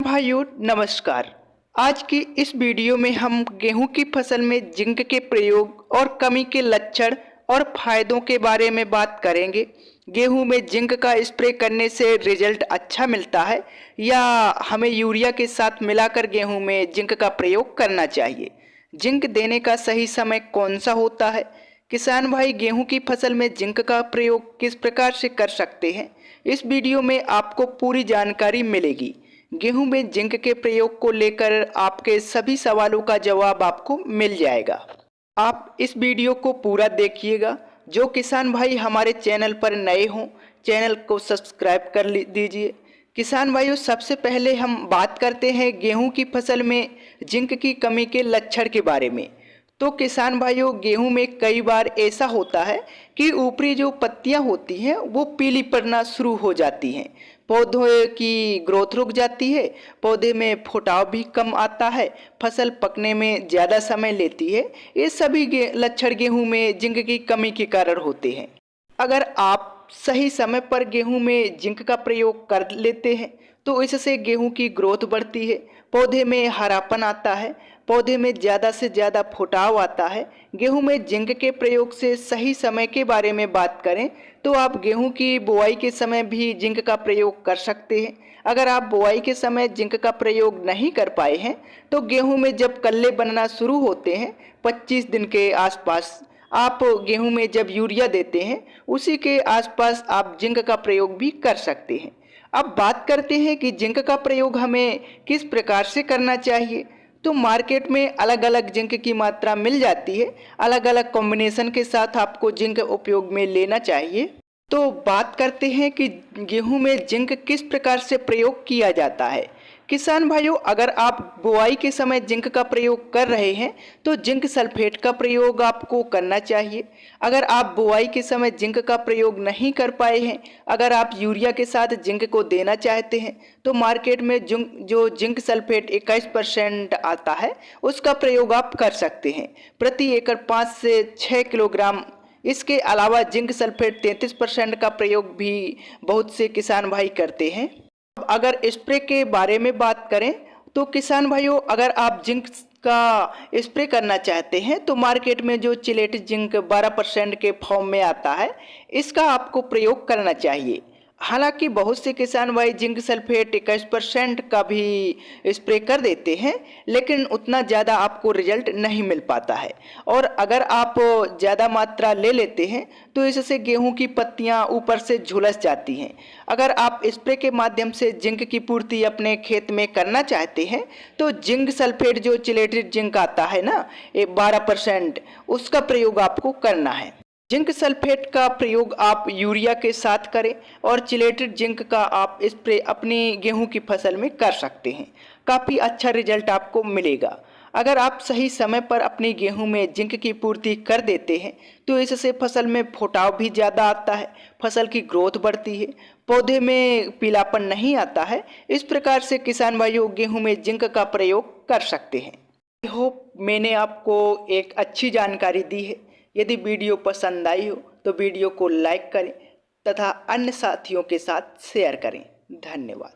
भाइयों नमस्कार। आज की इस वीडियो में हम गेहूं की फसल में जिंक के प्रयोग और कमी के लक्षण और फायदों के बारे में बात करेंगे। गेहूं में जिंक का स्प्रे करने से रिजल्ट अच्छा मिलता है या हमें यूरिया के साथ मिलाकर गेहूं में जिंक का प्रयोग करना चाहिए। जिंक देने का सही समय कौन सा होता है? किसान भाई गेहूं की फसल में जिंक का प्रयोग किस प्रकार से कर सकते हैं? इस वीडियो में आपको पूरी जानकारी मिलेगी। गेहूं में जिंक के प्रयोग को लेकर आपके सभी सवालों का जवाब आपको मिल जाएगा। आप इस वीडियो को पूरा देखिएगा। जो किसान भाई हमारे चैनल पर नए हों, चैनल को सब्सक्राइब कर दीजिए। किसान भाइयों, सबसे पहले हम बात करते हैं गेहूं की फसल में जिंक की कमी के लक्षण के बारे में। तो किसान भाइयों, गेहूं में कई बार ऐसा होता है कि ऊपरी जो पत्तियां होती हैं वो पीली पड़ना शुरू हो जाती हैं, पौधे की ग्रोथ रुक जाती है, पौधे में फुटाव भी कम आता है, फसल पकने में ज़्यादा समय लेती है। ये सभी लक्षण गेहूं में जिंक की कमी के कारण होते हैं। अगर आप सही समय पर गेहूं में जिंक का प्रयोग कर लेते हैं तो इससे गेहूं की ग्रोथ बढ़ती है, पौधे में हरापन आता है, पौधे में ज़्यादा से ज़्यादा फुटाव आता है। गेहूं में जिंक के प्रयोग से सही समय के बारे में बात करें तो आप गेहूं की बुआई के समय भी जिंक का प्रयोग कर सकते हैं। अगर आप बुआई के समय जिंक का प्रयोग नहीं कर पाए हैं तो गेहूं में जब कल्ले बनना शुरू होते हैं 25 दिन के आसपास आप गेहूं में जब यूरिया देते हैं उसी के आसपास आप जिंक का प्रयोग भी कर सकते हैं। अब बात करते हैं कि जिंक का प्रयोग हमें किस प्रकार से करना चाहिए। तो मार्केट में अलग अलग जिंक की मात्रा मिल जाती है, अलग अलग कॉम्बिनेशन के साथ आपको जिंक उपयोग में लेना चाहिए। तो बात करते हैं कि गेहूं में जिंक किस प्रकार से प्रयोग किया जाता है। किसान भाइयों, अगर आप बुआई के समय जिंक का प्रयोग कर रहे हैं तो जिंक सल्फेट का प्रयोग आपको करना चाहिए। अगर आप बुआई के समय जिंक का प्रयोग नहीं कर पाए हैं, अगर आप यूरिया के साथ जिंक को देना चाहते हैं तो मार्केट में जो जिंक सल्फेट 21% आता है उसका प्रयोग आप कर सकते हैं, प्रति एकड़ 5 से 6 किलोग्राम। इसके अलावा जिंक सल्फेट 33% का प्रयोग भी बहुत से किसान भाई करते हैं। अब अगर स्प्रे के बारे में बात करें तो किसान भाइयों, अगर आप जिंक का स्प्रे करना चाहते हैं तो मार्केट में जो चिलेटेड जिंक 12% के फॉर्म में आता है इसका आपको प्रयोग करना चाहिए। हालांकि बहुत से किसान भाई जिंक सल्फेट 21% का भी स्प्रे कर देते हैं, लेकिन उतना ज़्यादा आपको रिजल्ट नहीं मिल पाता है। और अगर आप ज़्यादा मात्रा ले लेते हैं तो इससे गेहूं की पत्तियां ऊपर से झुलस जाती हैं। अगर आप स्प्रे के माध्यम से जिंक की पूर्ति अपने खेत में करना चाहते हैं तो जिंक सल्फेट जो चिलेटेड जिंक आता है ना, 12%, उसका प्रयोग आपको करना है। जिंक सल्फेट का प्रयोग आप यूरिया के साथ करें और चिलेटेड जिंक का आप स्प्रे अपनी गेहूं की फसल में कर सकते हैं। काफ़ी अच्छा रिजल्ट आपको मिलेगा। अगर आप सही समय पर अपनी गेहूं में जिंक की पूर्ति कर देते हैं तो इससे फसल में फुटाव भी ज़्यादा आता है, फसल की ग्रोथ बढ़ती है, पौधे में पीलापन नहीं आता है। इस प्रकार से किसान भाइयों गेहूं में जिंक का प्रयोग कर सकते हैं। आई होप मैंने आपको एक अच्छी जानकारी दी है। यदि वीडियो पसंद आई हो तो वीडियो को लाइक करें तथा अन्य साथियों के साथ शेयर करें। धन्यवाद।